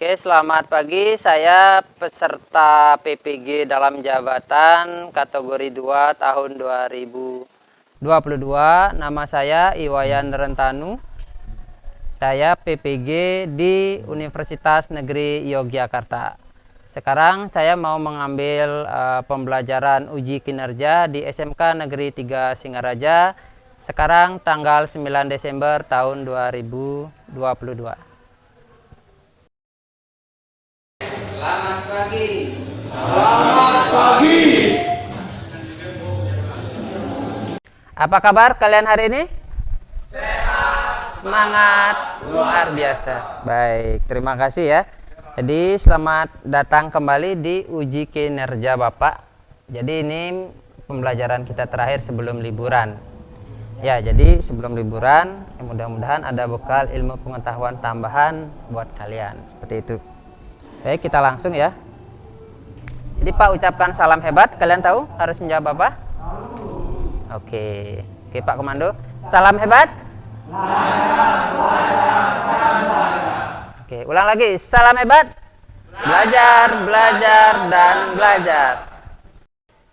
Oke, selamat pagi. Saya peserta PPG dalam jabatan kategori 2 tahun 2022. Nama saya Iwayan Rentanu. Saya PPG di Universitas Negeri Yogyakarta. Sekarang saya mau mengambil pembelajaran uji kinerja di SMK Negeri 3 Singaraja. Sekarang tanggal 9 Desember tahun 2022. Selamat pagi. Selamat pagi. Apa kabar kalian hari ini? Sehat. Semangat. Luar biasa. Baik, terima kasih ya. Jadi selamat datang kembali di uji kinerja Bapak. Jadi ini pembelajaran kita terakhir sebelum liburan. Ya, jadi sebelum liburan mudah-mudahan ada bekal ilmu pengetahuan tambahan buat kalian. Seperti itu. Baik, kita langsung ya. Jadi Pak ucapkan salam hebat. Kalian tahu harus menjawab apa? Oke Pak Komando. Salam hebat. Oke, ulang lagi. Salam hebat. Belajar, belajar, dan belajar.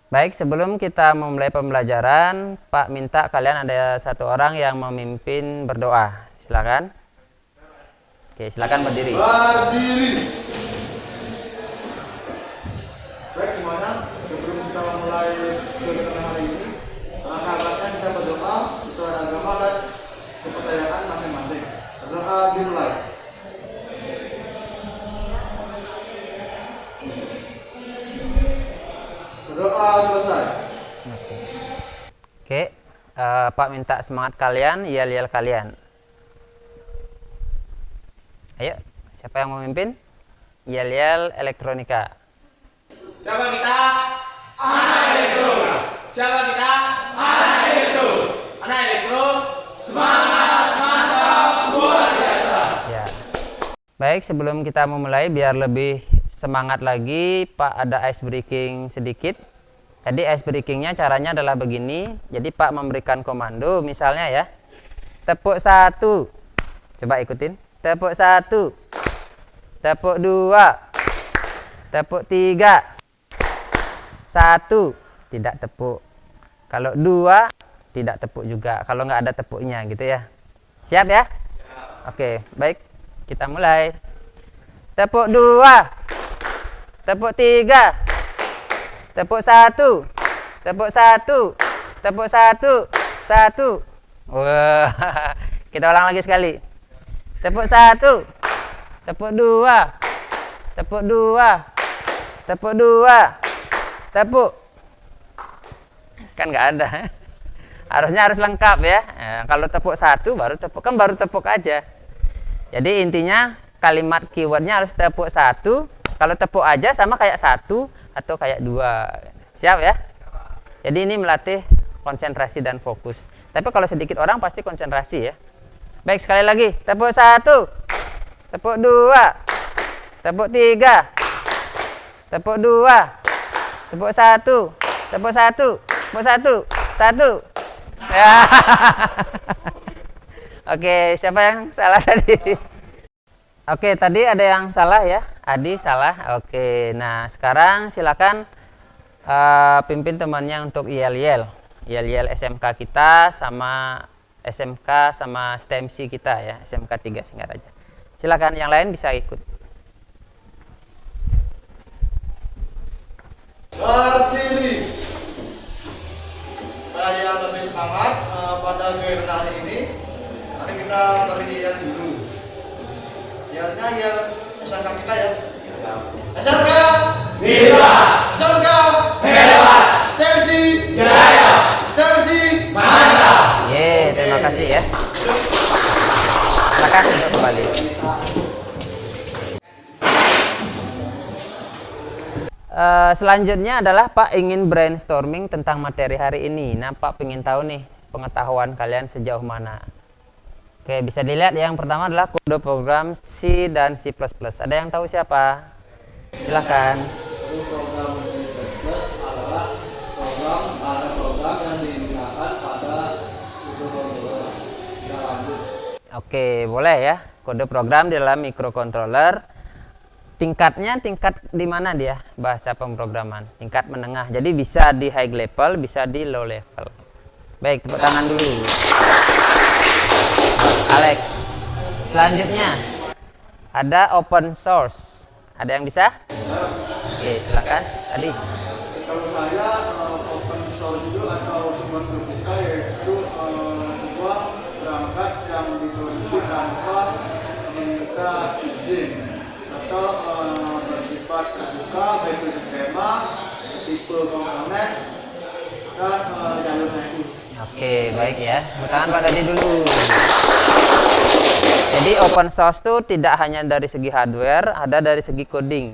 Baik, sebelum kita memulai pembelajaran, Pak minta kalian ada satu orang yang memimpin berdoa. Silakan. Oke, silakan berdiri. Berdiri. Baik semuanya, sebelum kita mulai kegiatan hari ini, alangkah kita berdoa sesuai agama dan kepercayaan masing-masing. Berdoa dimulai. Berdoa selesai. Oke. Pak minta semangat kalian, yel-yel kalian. Ayo, siapa yang memimpin? Yel-yel elektronika. Siapa kita? Anak elektro. Siapa kita? Anak elektro. Anak elektro. Semangat, mantap, luar biasa. Ya. Baik, sebelum kita memulai biar lebih semangat lagi, Pak ada ice breaking sedikit. Jadi ice breakingnya caranya adalah begini. Jadi Pak memberikan komando, misalnya ya. Tepuk 1. Coba ikutin. Tepuk 1. Tepuk 2. Tepuk 3. 1 tidak tepuk. Kalau 2 tidak tepuk juga. Kalau nggak ada tepuknya gitu ya. Siap ya? Oke, baik. Kita mulai. Tepuk 2. Tepuk 3. Tepuk 1. Tepuk 1. Tepuk 1. 1. Wah. Kita ulang lagi sekali. Tepuk 1. Tepuk 2. Tepuk 2. Tepuk 2. Tepuk. Kan nggak ada. Harus lengkap ya. Kalau tepuk 1 baru tepuk, kan baru tepuk aja. Jadi intinya kalimat keywordnya harus tepuk 1. Kalau tepuk aja sama kayak 1 atau kayak 2. Siap ya? Jadi ini melatih konsentrasi dan fokus. Tapi kalau sedikit orang pasti konsentrasi ya. Baik, sekali lagi. Tepuk 1. Tepuk 2. Tepuk 3. Tepuk 2. Tepuk 1. Tepuk 1. Tepuk 1. 1. Ya. Oke, siapa yang salah tadi? Oke, tadi ada yang salah ya. Adi salah. Oke, nah sekarang silakan pimpin temannya untuk yel-yel. Yel-yel SMK kita sama SMK sama STMC kita ya. SMK 3 Singaraja. Silakan yang lain bisa ikut. Berdiri. Supaya lebih semangat pada kegiatan hari ini, mari kita beri yel dulu. Yelnya yel SMK kita ya. SMK bisa. SMK hebat. STMC jaya. STMC mantap. Terima kasih ya. Silakan duduk kembali. Selanjutnya adalah Pak ingin brainstorming tentang materi hari ini. Nah, Pak ingin tahu nih pengetahuan kalian sejauh mana. Oke, bisa dilihat yang pertama adalah kode program C dan C++. Ada yang tahu siapa? Silahkan. Jadi program C++ adalah program yang digunakan pada microcontroller. Kita lanjut. Oke, boleh ya. Kode program di dalam microcontroller. Tingkatnya tingkat di mana dia? Bahasa pemrograman. Tingkat menengah. Jadi bisa di high level, bisa di low level. Baik, tepuk tangan dulu. Alex. Selanjutnya ada open source. Ada yang bisa? Oke, silakan. Tadi. Kalau saya open source itu atau sebuah terbuka yaitu sebuah perangkat yang diproduksi tanpa meminta izin atau bersifat terbuka baik itu skema, tipe komponen dan jalurnya itu. Oke, baik ya. Tepuk tangan Pak Dadi dulu. Jadi open source itu tidak hanya dari segi hardware, ada dari segi coding.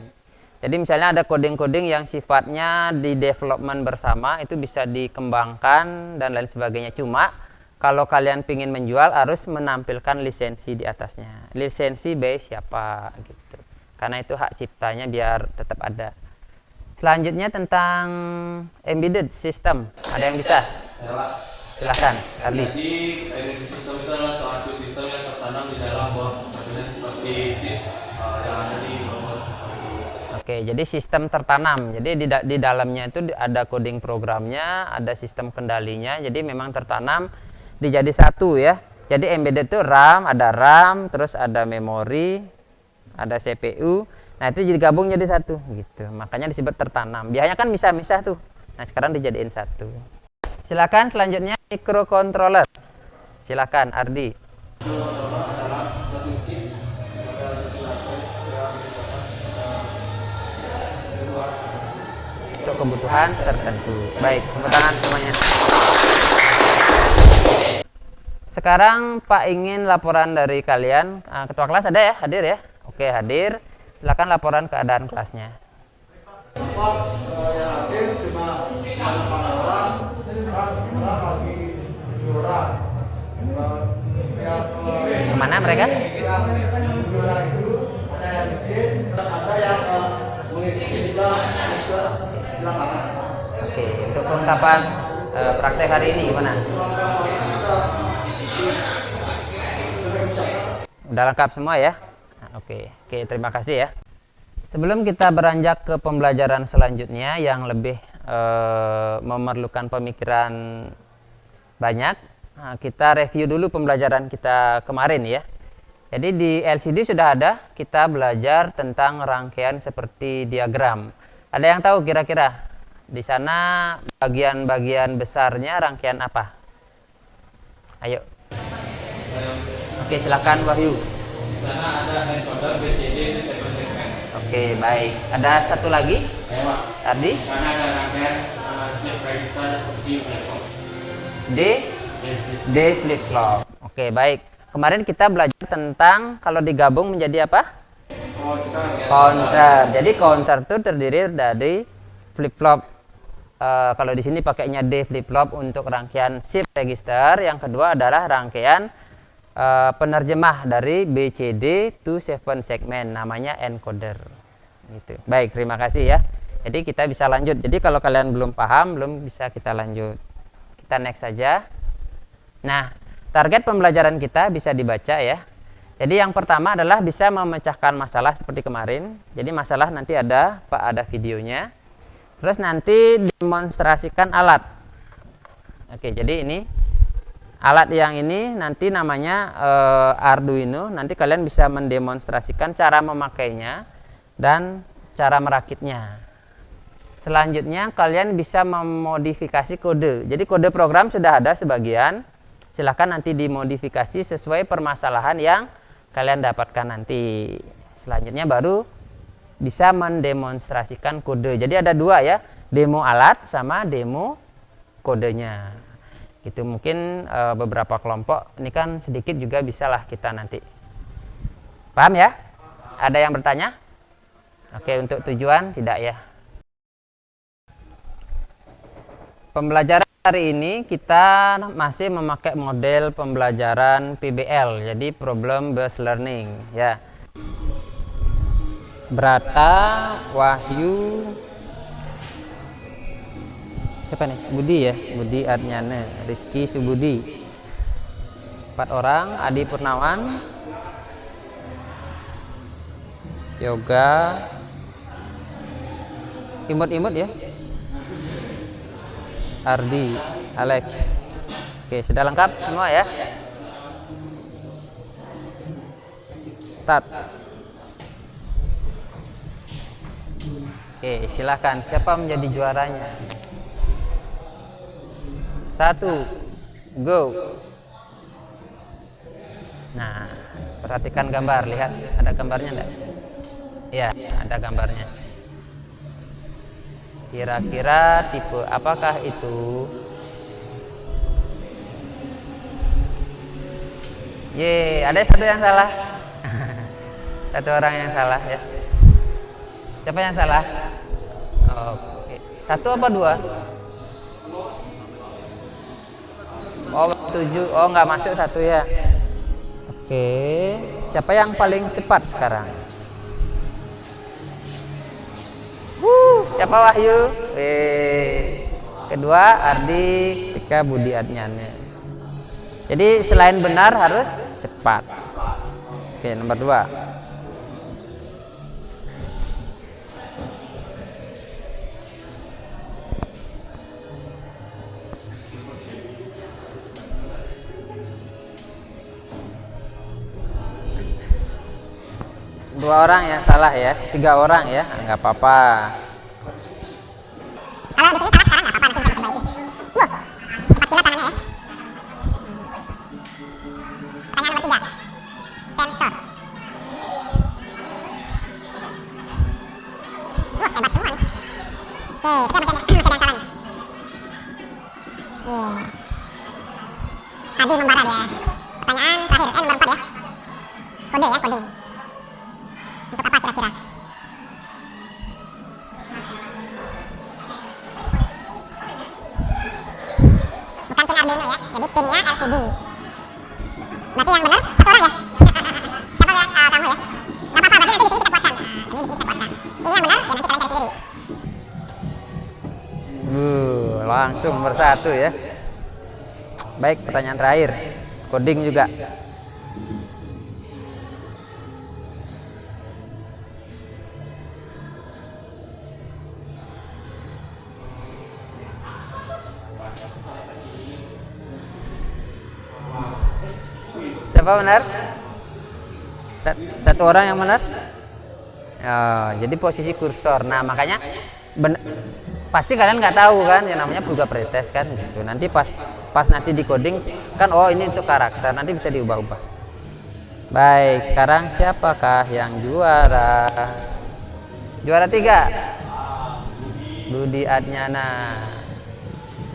Jadi misalnya ada coding-coding yang sifatnya di development bersama, itu bisa dikembangkan dan lain sebagainya. Cuma kalau kalian ingin menjual harus menampilkan lisensi di atasnya. Lisensi by siapa gitu. Karena itu hak ciptanya biar tetap ada. Selanjutnya tentang embedded system. Ada yang bisa? Silahkan, Ardi. Jadi embedded system itu adalah suatu sistem yang tertanam di dalam board, seperti chip yang ada di robot. Oke, jadi sistem tertanam. Jadi di dalamnya itu ada coding programnya, ada sistem kendalinya. Jadi memang tertanam dijadi satu ya. Jadi embedded itu RAM, terus ada memori, ada CPU. Nah, itu jadi gabung jadi satu gitu. Makanya disebut tertanam. Biasanya kan misah-misah tuh. Nah, sekarang dijadiin satu. Silakan selanjutnya microcontroller. Silakan Ardi. Untuk kebutuhan tertentu. Baik, tepuk tangan semuanya. Sekarang Pak ingin laporan dari kalian. Ketua kelas ada ya? Hadir ya? Oke, hadir. Silakan laporan keadaan kelasnya. Empat yang hadir cuma 8 orang, lagi 7 orang. Kemana mereka? Yang 7 orang itu ada yang izin, ada yang mengikuti juga ke lapangan. Oke, untuk kelengkapan praktek hari ini gimana? Udah lengkap semua ya? Oke, terima kasih ya. Sebelum kita beranjak ke pembelajaran selanjutnya yang lebih memerlukan pemikiran banyak, kita review dulu pembelajaran kita kemarin ya. Jadi di LCD sudah ada, kita belajar tentang rangkaian seperti diagram. Ada yang tahu kira-kira di sana bagian-bagian besarnya rangkaian apa? Ayo. Oke, silakan Wahyu. Di sana ada encoder, BCD, disable segment. Oke, baik. Ada satu lagi? Ardi? Di sana ada rangkaian shift register di flip-flop. D flip flop. Oke, baik. Kemarin kita belajar tentang kalau digabung menjadi apa? Counter. Jadi counter itu terdiri dari flip flop. Kalau di sini pakainya D flip flop untuk rangkaian shift register. Yang kedua adalah rangkaian penerjemah dari BCD to 7 segment, namanya encoder. Gitu. Baik, terima kasih ya. Jadi kita bisa lanjut. Jadi kalau kalian belum paham, belum bisa kita lanjut. Kita next saja. Nah, target pembelajaran kita bisa dibaca ya. Jadi yang pertama adalah bisa memecahkan masalah seperti kemarin. Jadi masalah nanti ada videonya. Terus nanti demonstrasikan alat. Oke, jadi ini alat yang ini nanti namanya Arduino. Nanti kalian bisa mendemonstrasikan cara memakainya dan cara merakitnya. Selanjutnya kalian bisa memodifikasi kode. Jadi kode program sudah ada sebagian. Silahkan nanti dimodifikasi sesuai permasalahan yang kalian dapatkan nanti. Selanjutnya baru bisa mendemonstrasikan kode. Jadi ada dua ya, demo alat sama demo kodenya. Gitu mungkin beberapa kelompok. Ini kan sedikit juga bisalah kita nanti. Paham ya? Ada yang bertanya? Oke, untuk tujuan tidak ya. Pembelajaran Hari ini kita masih memakai model pembelajaran PBL, jadi Problem Based Learning ya. Brata, Wahyu, siapa nih? Budi ya, Budi Adnyane, Rizky Subudi. 4 orang, Adi Purnawan, Yoga, imut-imut ya. Ardi, Alex. Oke, sudah lengkap semua ya. Start. Oke, silakan. Siapa menjadi juaranya? 1, go. Nah, perhatikan gambar. Lihat, ada gambarnya enggak? Iya, ada gambarnya. Kira-kira tipe apakah itu? Ada satu yang salah. Satu orang yang salah ya. Siapa yang salah? Oke. 1 apa 2? Oh, 7. Oh, nggak masuk 1 ya. Oke. Siapa yang paling cepat sekarang? Siapa Wahyu? Kedua Ardi, ketika Budi Adnyane. Jadi selain benar harus cepat. Oke, nomor 2. Dua orang yang salah ya, 3 orang ya, nggak apa-apa. Kalau di sini salah sekarang nggak apa-apa, nanti bisa diperbaiki. Cepat kilat tangannya ya. Pertanyaan nomor 3. Sensor. Hebat semua nih. Oke, kita masih ada yang salah nih. Adi membara dia. Pertanyaan terakhir, nomor 4 ya. Kode ya, coding. Untuk apa kira-kira? Bukan pin Arduino ya, jadi pinnya LCD. Berarti yang benar 1 orang ya? Siapa ya? Kamu ya? Gak apa-apa, berarti nanti di sini kita kuatkan. Ini di sini kita kuatkan. Ini yang benar, ya nanti kalian cari sendiri. Langsung nomor 1 ya. Baik, pertanyaan terakhir. Coding juga. Siapa benar? 1 orang yang benar? Oh, jadi posisi kursor. Nah, makanya pasti kalian nggak tahu kan, yang namanya juga pretest kan gitu. Nanti pas nanti di coding kan, oh ini untuk karakter, nanti bisa diubah-ubah. Baik, sekarang siapakah yang juara? Juara 3 Budi Adnyana.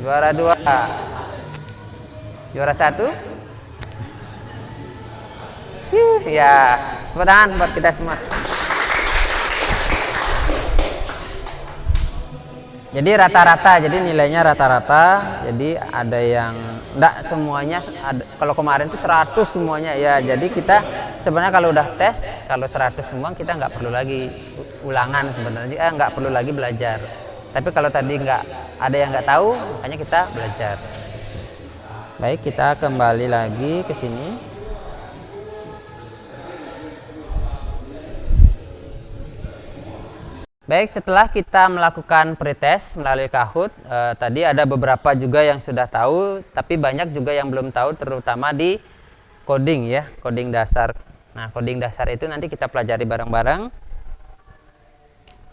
Juara 2 Juara 1 ya, tepuk tangan buat kita semua. Jadi rata-rata, jadi nilainya rata-rata. Jadi ada yang enggak semuanya, kalau kemarin itu 100 semuanya ya. Jadi kita sebenarnya kalau udah tes, kalau 100 semua kita nggak perlu lagi ulangan sebenarnya, nggak perlu lagi belajar. Tapi kalau tadi nggak ada yang nggak tahu, makanya kita belajar. Baik, kita kembali lagi ke sini. Baik, setelah kita melakukan pretest melalui Kahoot, tadi ada beberapa juga yang sudah tahu, tapi banyak juga yang belum tahu, terutama di coding ya, coding dasar. Nah, coding dasar itu nanti kita pelajari bareng-bareng.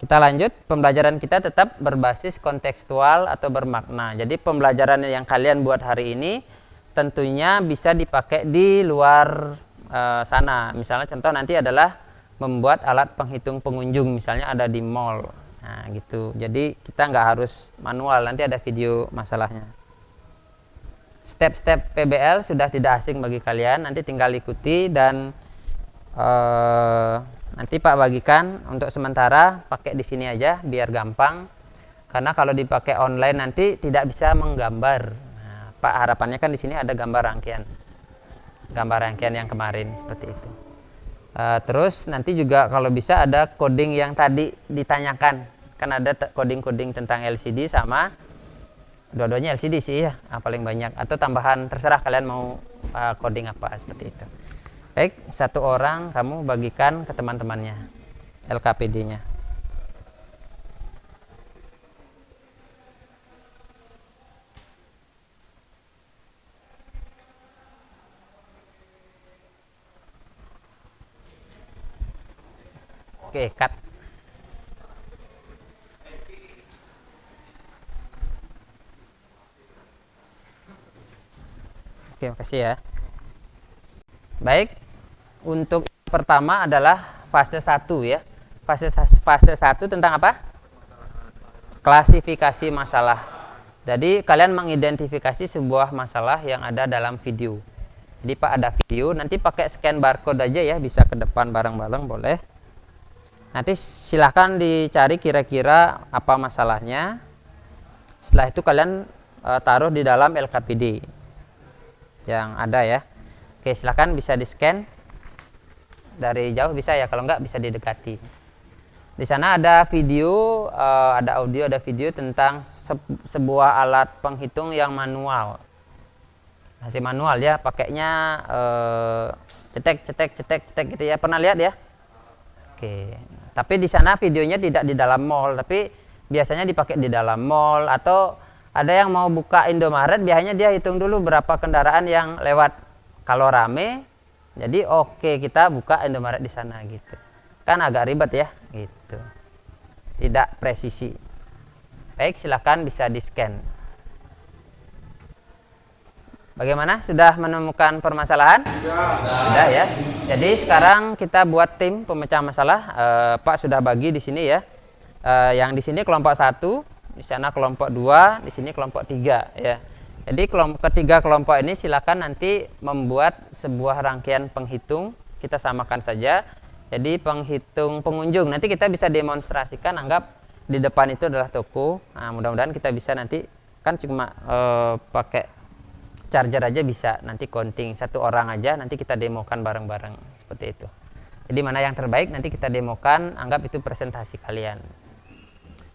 Kita lanjut, pembelajaran kita tetap berbasis kontekstual atau bermakna. Jadi pembelajaran yang kalian buat hari ini tentunya bisa dipakai di luar sana. Misalnya contoh nanti adalah membuat alat penghitung pengunjung, misalnya ada di mall. Nah gitu, jadi kita nggak harus manual, nanti ada video masalahnya. Step-step PBL sudah tidak asing bagi kalian, nanti tinggal ikuti dan nanti Pak bagikan untuk sementara pakai di sini aja biar gampang. karena kalau dipakai online nanti tidak bisa menggambar. Nah, Pak harapannya kan di sini ada gambar rangkaian yang kemarin seperti itu. Terus nanti juga kalau bisa ada coding yang tadi ditanyakan, kan ada coding tentang LCD sama dua-duanya LCD sih ya, paling banyak, atau tambahan terserah kalian mau coding apa seperti itu. Baik, satu orang kamu bagikan ke teman-temannya LKPD-nya. Oke, cut. Oke, makasih ya. Baik, untuk pertama adalah fase 1 ya. Fase 1 tentang apa? Klasifikasi masalah. Jadi kalian mengidentifikasi sebuah masalah yang ada dalam video. Jadi Pak ada video, nanti pakai scan barcode aja ya, bisa ke depan bareng-bareng boleh. Nanti silahkan dicari kira-kira apa masalahnya. Setelah itu kalian taruh di dalam LKPD yang ada ya. Oke, silahkan bisa di scan dari jauh bisa ya, kalau enggak bisa didekati. Di sana ada video, ada audio, ada video tentang sebuah alat penghitung yang manual. Masih manual ya, pakainya cetek gitu ya. Pernah lihat ya? Oke. Tapi di sana videonya tidak di dalam mall, tapi biasanya dipakai di dalam mall, atau ada yang mau buka Indomaret, biasanya dia hitung dulu berapa kendaraan yang lewat. Kalau rame, jadi oke, kita buka Indomaret di sana gitu. Kan agak ribet ya, gitu. Tidak presisi. Baik, silakan bisa di-scan. Bagaimana? Sudah menemukan permasalahan? Sudah ya. Jadi sekarang kita buat tim pemecah masalah. Pak sudah bagi di sini ya. Yang di sini kelompok 1, di sana kelompok 2, di sini kelompok 3 ya. Jadi ketiga kelompok ini silakan nanti membuat sebuah rangkaian penghitung. Kita samakan saja. Jadi penghitung pengunjung. Nanti kita bisa demonstrasikan, anggap di depan itu adalah toko. Nah, mudah-mudahan kita bisa nanti, kan cuma pakai charger aja bisa, nanti counting satu orang aja, nanti kita demokan bareng-bareng seperti itu. Jadi mana yang terbaik nanti kita demokan, anggap itu presentasi kalian.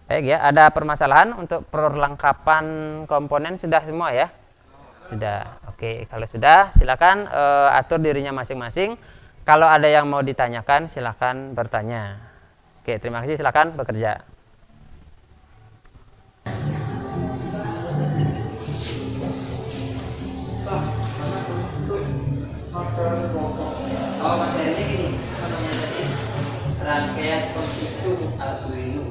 Baik ya, ada permasalahan untuk perlengkapan komponen sudah semua ya? Sudah. Oke, kalau sudah silakan atur dirinya masing-masing. Kalau ada yang mau ditanyakan silakan bertanya. Oke, terima kasih, silakan bekerja. Oh, materinya gini, namanya tadi rangkaian penghitung Arduino.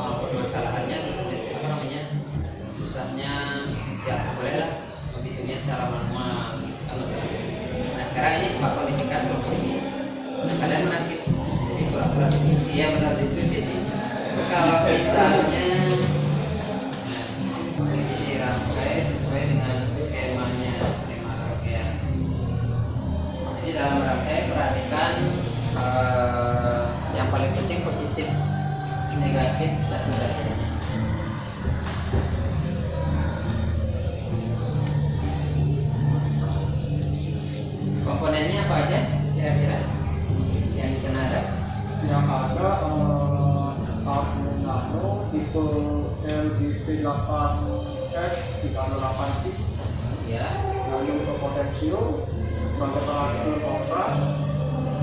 Permasalahannya ditulis apa namanya, susahnya ya boleh lah menghitungnya secara manual. Nah sekarang ini Pak kondisikan proporsi, kalian menakit, jadi pura-pura diskusi ya, benar diskusi sih. Kalau misalnya ini dirangkai sesuai dengan skemanya, skema rangkaian. Jadi dalam rangkai perhatikan yang paling penting positif, negatif satu-satunya. Komponennya apa aja kira-kira yang di sana ada? Yang ada Arduino tipe LGP8S 308T, Ya. lalu untuk potensio, sebagai kontras,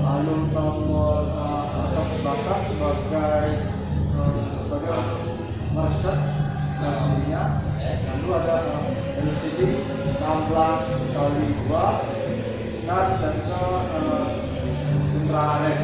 lalu tombol atau belakang sebagai mereset LCD-nya, lalu ada LCD 16x2 dan sensor infrared.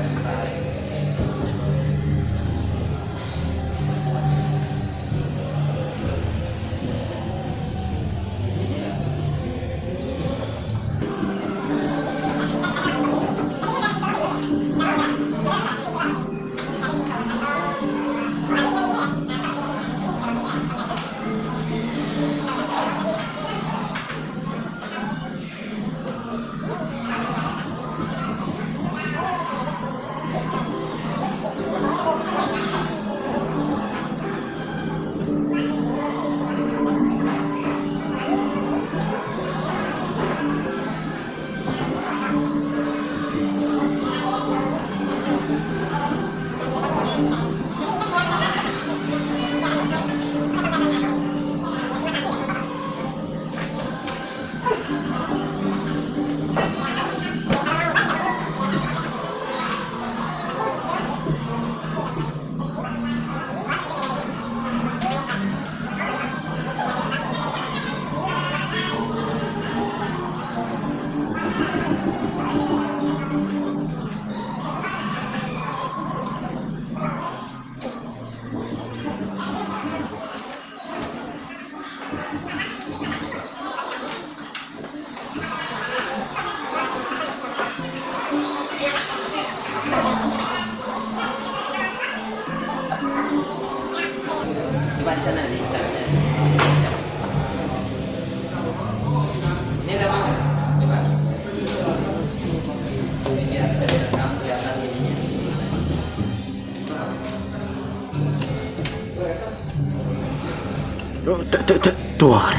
Tuar.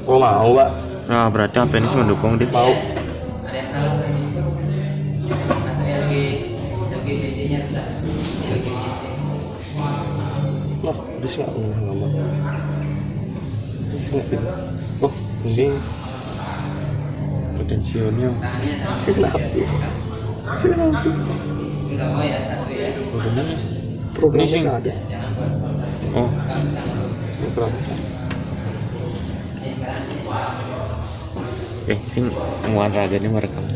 Oh mau Pak. Nah, berarti apa ini mendukung dia? Mau. Ada yang salah atau LGBT-nya rusak. Nah, terus nggak ngomong. Terus nggak. Oh, ini potensialnya. Kenapa? Enggak mau ya satu ya. Oh, benar. Programnya ada. Oh, Programnya. sing muan raga ini merekam.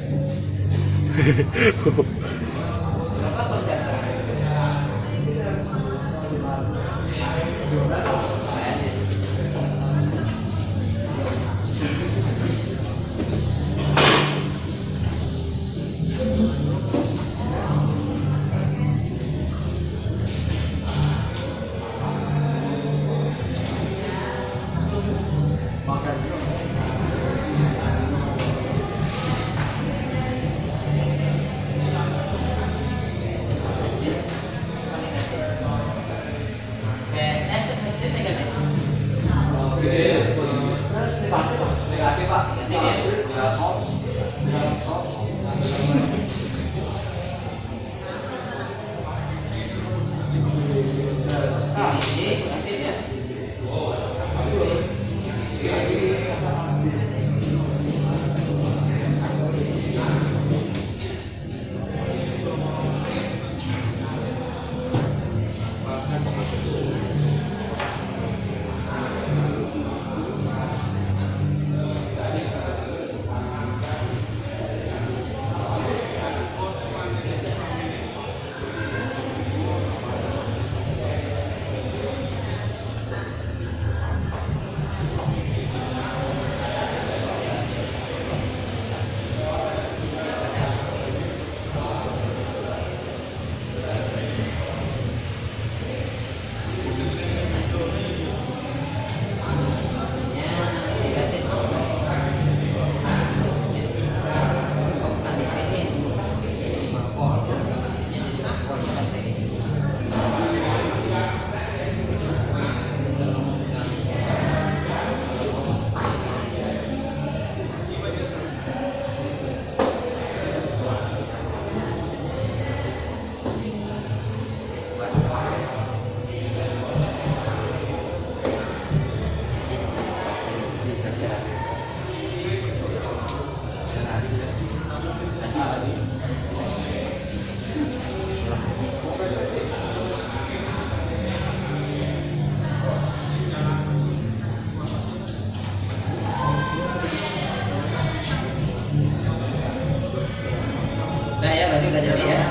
Nah ya berarti udah jadi ya.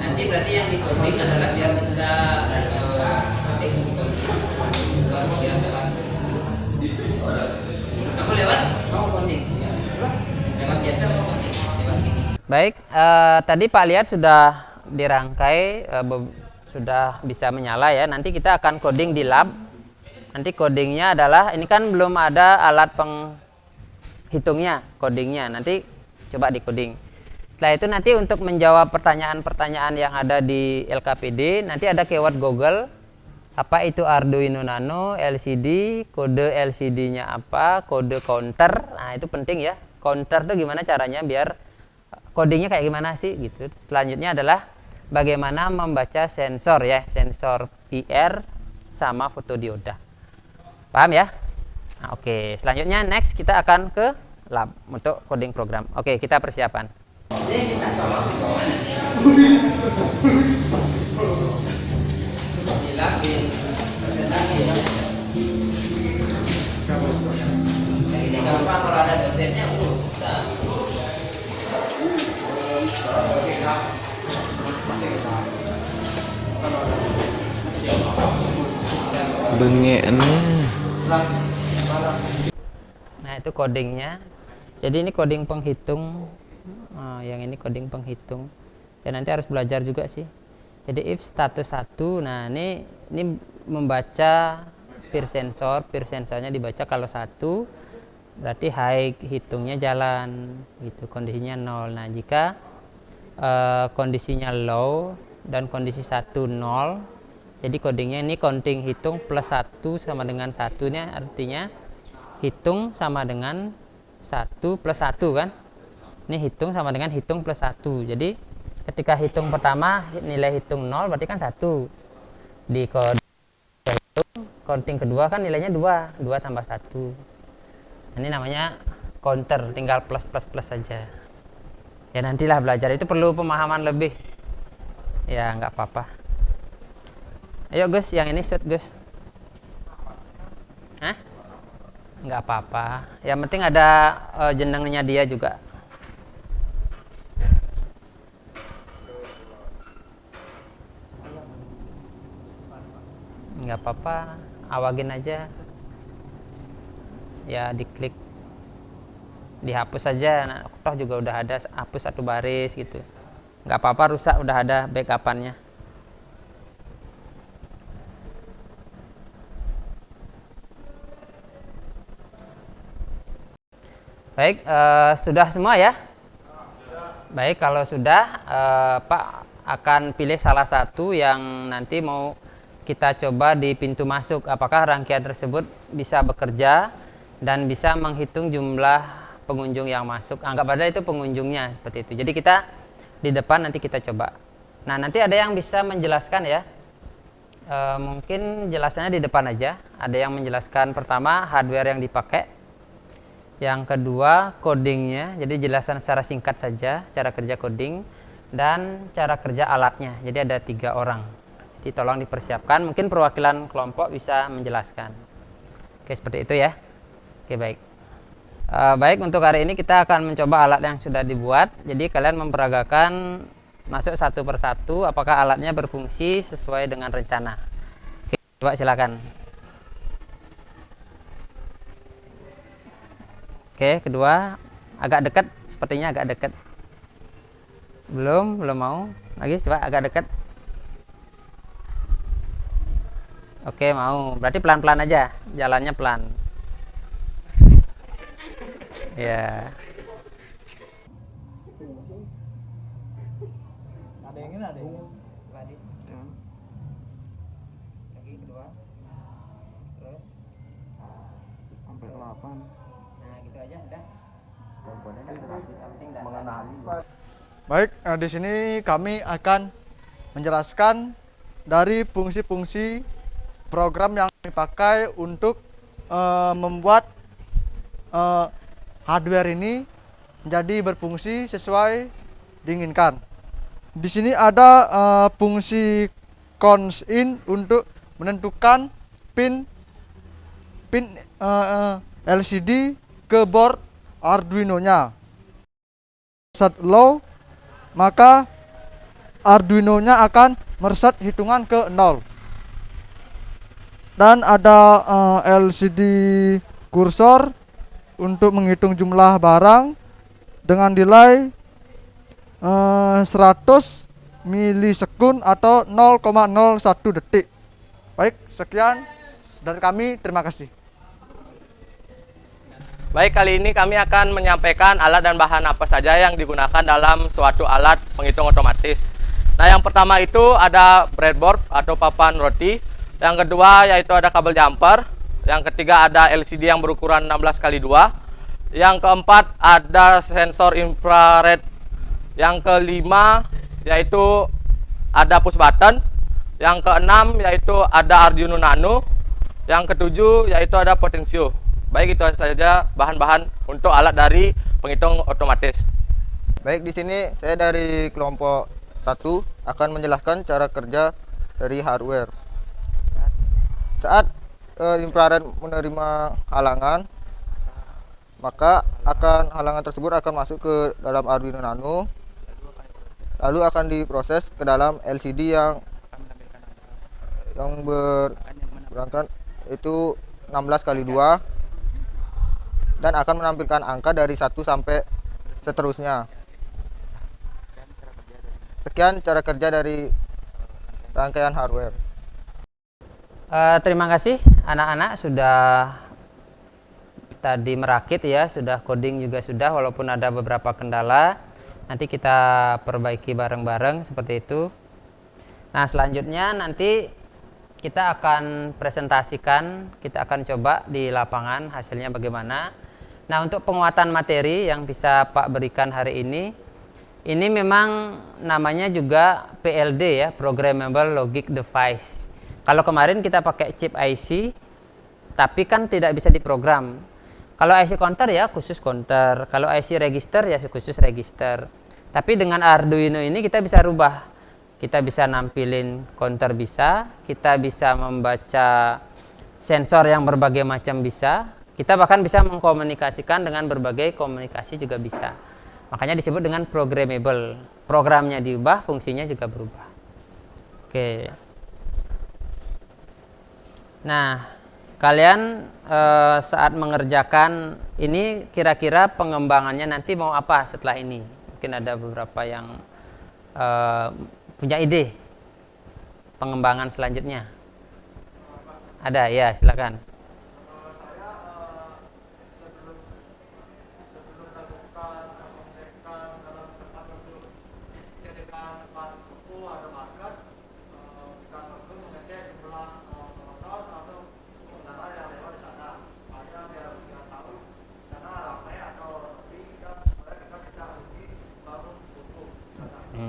Nanti berarti yang di coding adalah biar bisa nanti biar lewat. Kamu lewat mau coding? Lewat biasa mau coding? Lewat ini. Baik, tadi Pak lihat sudah dirangkai, sudah bisa menyala ya. Nanti kita akan coding di lab. Nanti codingnya adalah, ini kan belum ada alat penghitungnya, codingnya. Nanti coba di coding. Setelah itu nanti untuk menjawab pertanyaan-pertanyaan yang ada di LKPD, nanti ada keyword Google. Apa itu Arduino Nano, LCD, kode LCD-nya apa, kode counter. Nah itu penting ya. Counter itu gimana caranya biar codingnya kayak gimana sih gitu. Selanjutnya adalah bagaimana membaca sensor ya, sensor IR sama fotodioda. Paham ya? Nah, oke, selanjutnya next kita akan ke lab untuk coding program. Oke, kita persiapan. Di lab di presentasi ya. Ini gampang kalau ada dosennya susah. Bengeknya. Nah itu codingnya. Jadi ini coding penghitung. Yang ini coding penghitung. Ya nanti harus belajar juga sih. Jadi if status 1. Nah ini membaca peer sensornya dibaca kalau 1. Berarti high hitungnya jalan gitu, kondisinya 0. Nah jika kondisinya low dan kondisi 1 0. Jadi codingnya ini counting hitung plus 1 sama dengan 1 nya artinya hitung sama dengan 1 plus 1 kan. Ini hitung sama dengan hitung plus 1. Jadi ketika hitung pertama nilai hitung 0 berarti kan 1. Di kode counting kedua kan nilainya 2 tambah 1. Ini namanya counter, tinggal plus saja. Ya nantilah belajar, itu perlu pemahaman lebih. Ya nggak apa-apa. Ayo Gus, yang ini shoot Gus. Hah? Nggak apa-apa. Yang penting ada jenengnya dia juga. Nggak apa-apa, awagin aja. Ya diklik, dihapus saja. Nah, toh juga udah ada, hapus 1 baris gitu. Nggak apa-apa, rusak, udah ada backupannya. Baik, sudah semua ya? Baik, kalau sudah, Pak akan pilih salah satu yang nanti mau kita coba di pintu masuk. Apakah rangkaian tersebut bisa bekerja dan bisa menghitung jumlah pengunjung yang masuk. Anggap aja itu pengunjungnya, seperti itu. Jadi kita di depan nanti kita coba. Nah, nanti ada yang bisa menjelaskan ya. Mungkin jelasannya di depan aja. Ada yang menjelaskan pertama hardware yang dipakai. Yang kedua codingnya, jadi jelasan secara singkat saja cara kerja coding dan cara kerja alatnya. Jadi ada 3 orang. Jadi tolong dipersiapkan, mungkin perwakilan kelompok bisa menjelaskan. Oke, seperti itu ya. Oke, baik. Baik, untuk hari ini kita akan mencoba alat yang sudah dibuat. Jadi kalian memperagakan masuk satu persatu apakah alatnya berfungsi sesuai dengan rencana. Oke, coba silakan. Oke, kedua agak dekat, sepertinya agak dekat. Belum mau. Lagi coba agak dekat. Oke, mau. Berarti pelan-pelan aja, jalannya pelan. Ya. Ada yang ini, ada yang ini. Lagi kedua. Terus Sampai 8. nah gitu aja udah. Baik, di sini kami akan menjelaskan dari fungsi-fungsi program yang dipakai untuk membuat hardware ini menjadi berfungsi sesuai diinginkan. Di sini ada fungsi cons in untuk menentukan pin LCD ke board Arduino-nya. Set low, maka Arduino-nya akan mereset hitungan ke 0. Dan ada LCD kursor untuk menghitung jumlah barang dengan delay 100 milisekund atau 0,01 detik. Baik, sekian dari kami, terima kasih. Baik, kali ini kami akan menyampaikan alat dan bahan apa saja yang digunakan dalam suatu alat penghitung otomatis. Nah, yang pertama itu ada breadboard atau papan roti. Yang kedua yaitu ada kabel jumper. Yang ketiga ada LCD yang berukuran 16x2. Yang keempat ada sensor infrared. Yang kelima yaitu ada push button. Yang keenam yaitu ada Arduino Nano. Yang ketujuh yaitu ada potensio. Baik, itu saja bahan-bahan untuk alat dari penghitung otomatis. Baik, di sini saya dari kelompok 1 akan menjelaskan cara kerja dari hardware. Saat infrared menerima halangan, maka halangan tersebut akan masuk ke dalam Arduino Nano, lalu akan diproses ke dalam LCD yang berangkat itu 16x2 dan akan menampilkan angka dari 1 sampai seterusnya. Sekian cara kerja dari rangkaian hardware. Terima kasih anak-anak sudah tadi merakit ya, sudah coding juga sudah, walaupun ada beberapa kendala. Nanti kita perbaiki bareng-bareng seperti itu. Nah, selanjutnya nanti kita akan presentasikan, kita akan coba di lapangan hasilnya bagaimana. Nah, untuk penguatan materi yang bisa Pak berikan hari ini memang namanya juga PLD ya, Programmable Logic Device. Kalau kemarin kita pakai chip IC, tapi kan tidak bisa diprogram. Kalau IC counter ya khusus counter, kalau IC register ya khusus register. Tapi dengan Arduino ini kita bisa rubah. Kita bisa nampilin counter bisa, kita bisa membaca sensor yang berbagai macam bisa, kita bahkan bisa mengkomunikasikan dengan berbagai komunikasi juga bisa. Makanya disebut dengan programmable. Programnya diubah, fungsinya juga berubah. Oke. Nah, kalian saat mengerjakan ini kira-kira pengembangannya nanti mau apa setelah ini? Mungkin ada beberapa yang punya ide pengembangan selanjutnya. Ada ya, silakan.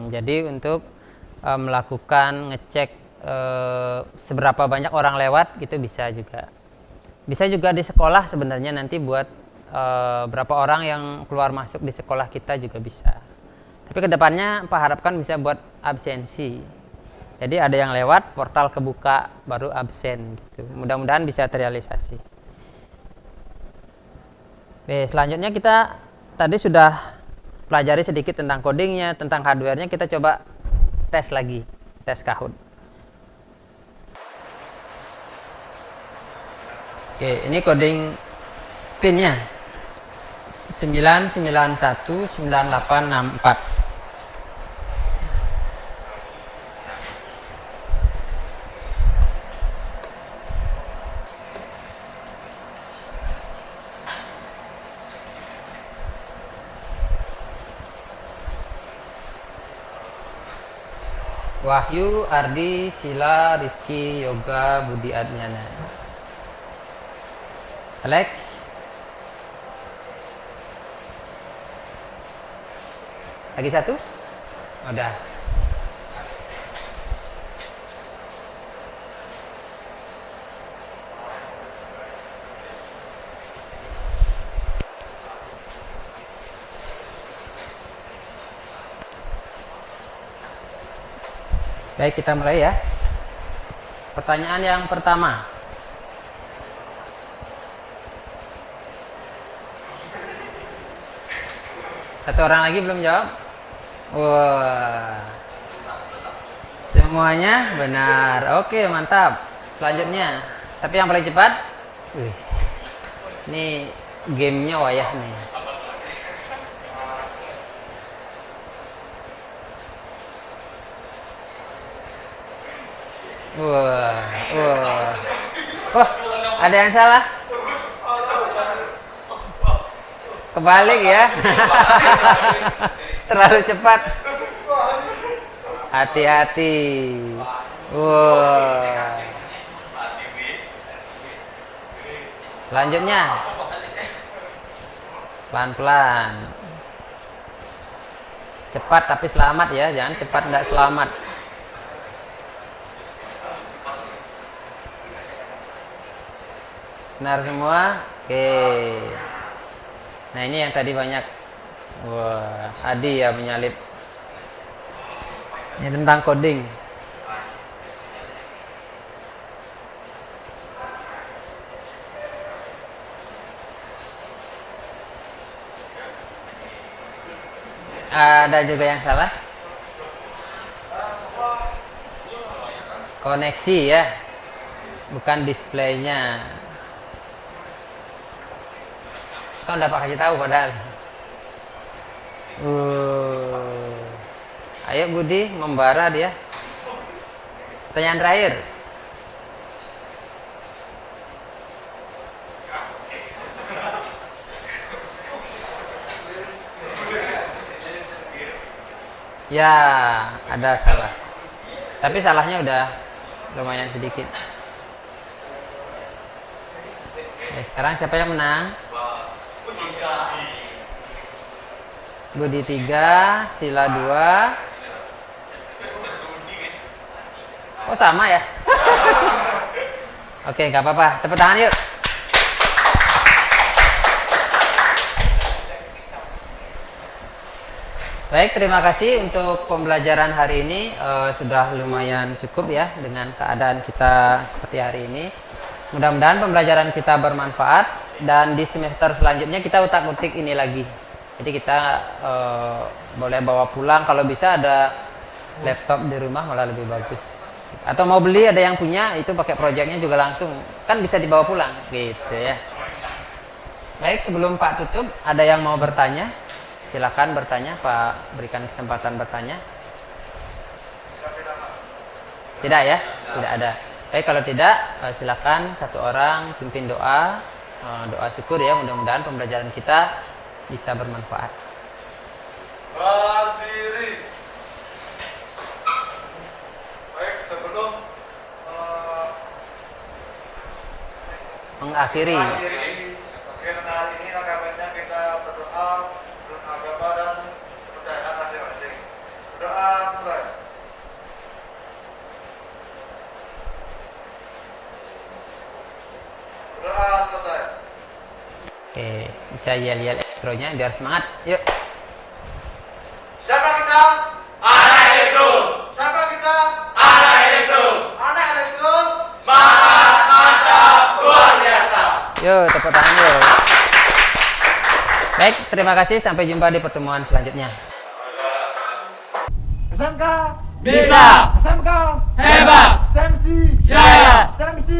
Jadi untuk melakukan ngecek seberapa banyak orang lewat gitu bisa juga. Bisa juga di sekolah sebenarnya nanti buat berapa orang yang keluar masuk di sekolah kita juga bisa. Tapi kedepannya Pak harapkan bisa buat absensi. Jadi ada yang lewat, portal kebuka, baru absen gitu. Mudah-mudahan bisa terrealisasi. Oke, selanjutnya kita tadi sudah pelajari sedikit tentang codingnya, tentang hardware-nya. Kita coba tes lagi, tes Kahoot. Oke, ini coding pinnya 9919864. Wahyu, Ardi, Sila, Rizky, Yoga, Budi Adnyana. Alex. Lagi satu? Udah. Baik, kita mulai ya. Pertanyaan yang pertama. Satu orang lagi belum jawab? Wah. Semuanya benar. Oke, mantap. Selanjutnya. Tapi yang paling cepat. Ini gamenya wayah nih. Wah, ada yang salah? Kebalik ya. Terlalu cepat. Hati-hati. Wah. Selanjutnya. Pelan-pelan. Cepat tapi selamat ya, jangan cepat enggak selamat. Benar semua? Oke. Nah, ini yang tadi banyak. Wah, Adi ya menyalip. Ini tentang coding. Ada juga yang salah? Koneksi ya. Bukan displaynya. Kan udah Pak kasih tahu padahal. Ayo Budi, membara dia. Pertanyaan terakhir. Ya, ada salah. Tapi salahnya udah lumayan sedikit. Oke, sekarang siapa yang menang? Budi 3, Sila 2. Oh sama ya? Oke, nggak apa-apa. Tepuk tangan yuk. Baik, terima kasih untuk pembelajaran hari ini. Sudah lumayan cukup ya dengan keadaan kita seperti hari ini. Mudah-mudahan pembelajaran kita bermanfaat dan di semester selanjutnya kita utak-utik ini lagi. Jadi kita boleh bawa pulang, kalau bisa ada laptop di rumah malah lebih bagus. Atau mau beli, ada yang punya, itu pakai proyeknya juga langsung kan bisa dibawa pulang gitu ya. Baik, sebelum Pak tutup, ada yang mau bertanya? Silakan bertanya, Pak, berikan kesempatan bertanya. Tidak ya? Tidak ada. Baik, kalau tidak, silakan satu orang pimpin doa, doa syukur ya, mudah-mudahan pembelajaran kita bisa bermanfaat. Berdiri. Baik, sebelum Mengakhiri. karena hari ini langkah baiknya kita berdoa menurut agama dan kepercayaan masing-masing. Berdoa mulai. Berdoa selesai. Oke, bisa yel-yel elektronya biar semangat. Yuk. Siapa kita? Anak elektro. Siapa kita? Anak elektro. Anak elektro. Semangat, mantap, luar biasa. Yuk, tepuk tangan yuk. Baik, terima kasih. Sampai jumpa di pertemuan selanjutnya. SMK Bisa. SMK Hebat. STMC Jaya. STMC